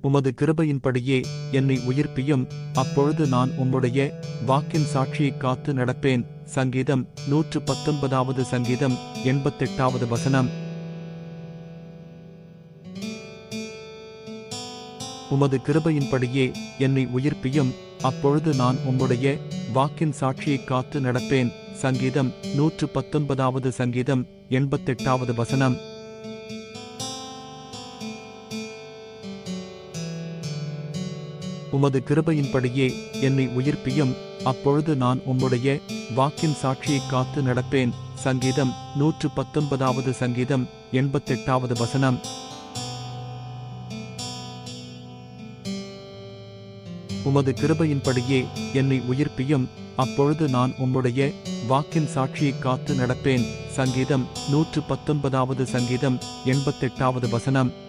உமது கிருபையின்படியே என்னை உயிர்ப்பியும், அப்பொழுது நான் உம்முடைய வாக்கின் சாட்சியைக் காத்து நடப்பேன். சங்கீதம் 119 சங்கீதம் 88 வசனம். உமது கிருபையின்படியே என்னை உயிர்ப்பியும், அப்பொழுது நான் உம்முடைய வாக்கின் சாட்சியைக் காத்து நடப்பேன். சங்கீதம் 119 சங்கீதம் 88 வசனம். உமது கிருபையின்படியே என்னை உயிர்ப்பியும், அப்பொழுது நான் உம்முடைய வாக்கின் சாட்சியைக் காத்து நடப்பேன். சங்கீதம் 119 சங்கீதம் 88 வசனம். உமது கிருபையின்படியே என்னை உயிர்ப்பியும், அப்பொழுது நான் உம்முடைய வாக்கின் சாட்சியைக் காத்து நடப்பேன். சங்கீதம் 119 சங்கீதம் 88 வசனம்.